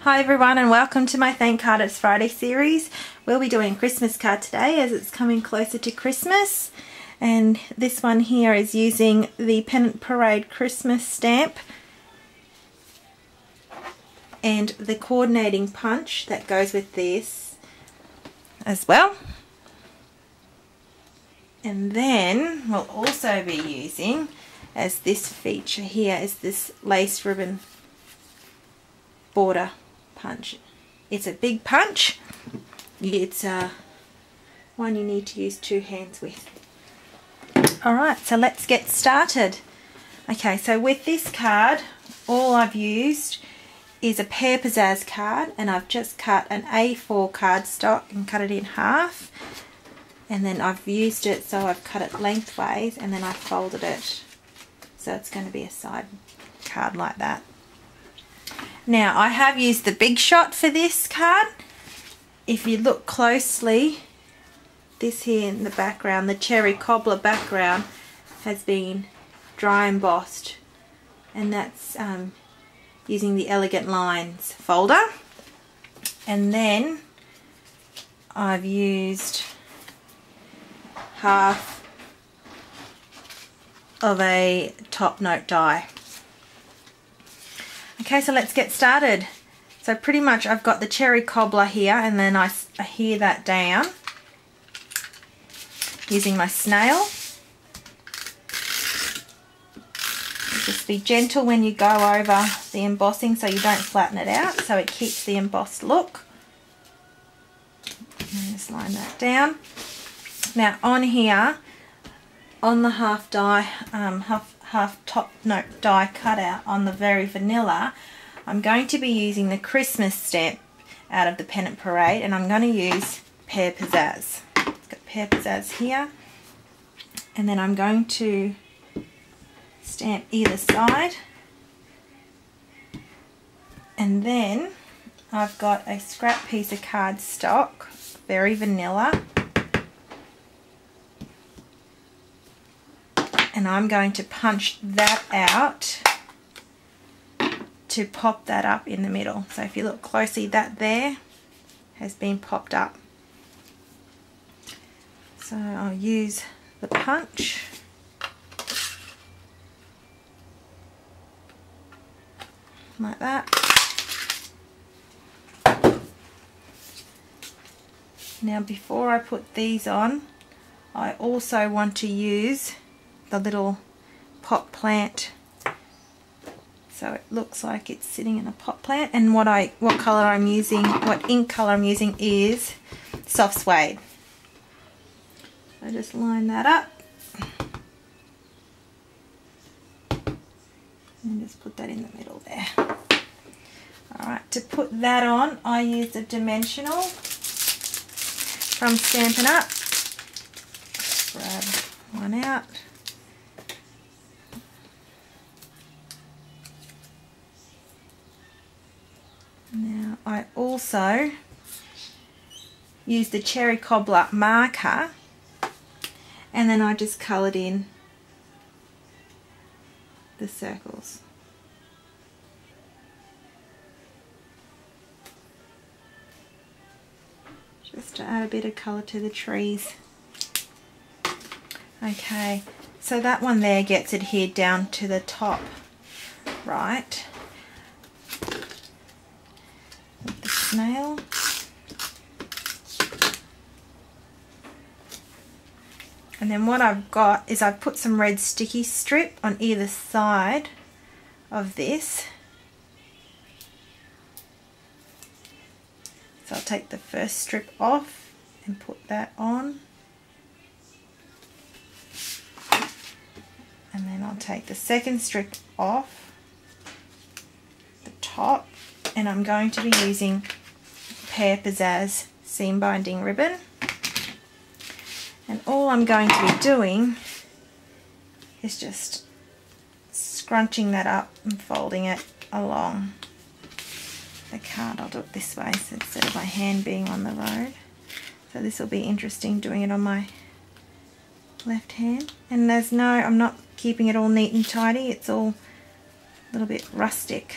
Hi everyone and welcome to my Thank Card It's Friday series. We'll be doing a Christmas card today as it's coming closer to Christmas, and this one here is using the Pennant Parade Christmas stamp and the coordinating punch that goes with this as well. And then we'll also be using, as this feature here, is this lace ribbon border punch. It's a big punch. It's one you need to use two hands with. Alright, so let's get started. Okay, so with this card, all I've used is a Pear Pizzazz card, and I've just cut an A4 cardstock and cut it in half. And then I've used it, so I've cut it lengthways, and then I folded it. So it's going to be a side card like that. Now I have used the Big Shot for this card. If you look closely, this here in the background, the Chery Cobbler background, has been dry embossed, and that's using the Elegant Lines folder. And then I've used half of a top note die. Okay, so let's get started. So pretty much I've got the Chery Cobbler here, and then I adhere that down using my Snail. Just be gentle when you go over the embossing so you don't flatten it out, so it keeps the embossed look. And just line that down. Now on here, on the half die, half top note die cutout on the very vanilla, I'm going to be using the Christmas stamp out of the Pennant Parade, and I'm going to use Pear Pizzazz. I've got Pear Pizzazz here, and then I'm going to stamp either side, and then I've got a scrap piece of cardstock, very vanilla, and I'm going to punch that out to pop that up in the middle. So if you look closely, that there has been popped up. So I'll use the punch. Like that. Now before I put these on, I also want to use the little pot plant, so it looks like it's sitting in a pot plant. And what color I'm using, what ink color I'm using is Soft Suede. So just line that up and just put that in the middle there. Alright, to put that on, I used a dimensional from Stampin' Up. Grab one out. Now I also used the Chery Cobbler marker, and then I just coloured in the circles. Just to add a bit of colour to the trees. Okay, so that one there gets adhered down to the top, right? With the Snail. And then what I've got is I've put some red sticky strip on either side of this. So I'll take the first strip off and put that on. And then I'll take the second strip off the top, and I'm going to be using Pear Pizzazz seam binding ribbon. And all I'm going to be doing is just scrunching that up and folding it along the card. I'll do it this way, so instead of my hand being on the road. So this will be interesting doing it on my left hand. And I'm not keeping it all neat and tidy, it's all a little bit rustic.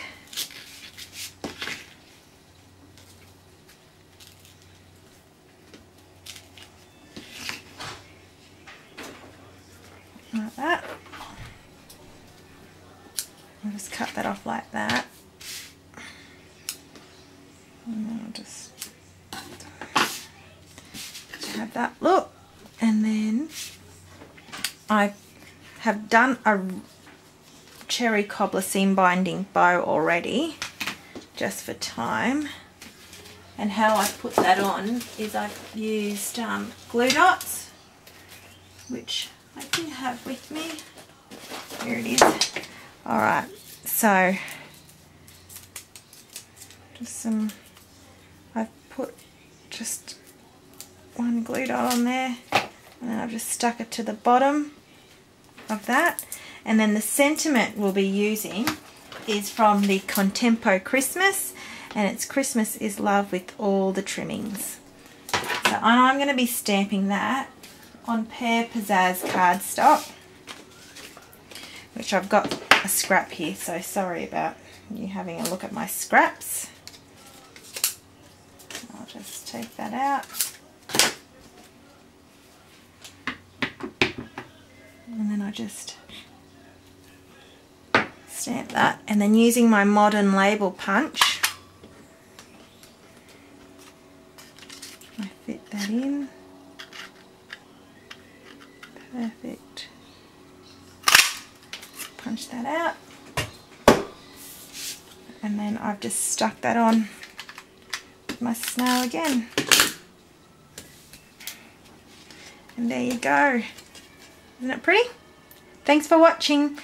just cut that off like that. And then I'll just have that look. And then I have done a Chery Cobbler seam binding bow already, just for time. And how I put that on is I've used glue dots, which I do have with me. Here it is. Alright, so just some, I've put just one glue dot on there, and then I've just stuck it to the bottom of that. And then the sentiment we'll be using is from the Contempo Christmas, and it's Christmas is love with all the trimmings. So I'm going to be stamping that on Pear Pizzazz cardstock, which I've got a scrap here, so sorry about you having a look at my scraps. I'll just take that out. And then I just stamp that, and then using my modern label punch, I fit that in. Perfect. Punch that out, and then I've just stuck that on with my snail again, and there you go. Isn't it pretty? Thanks for watching.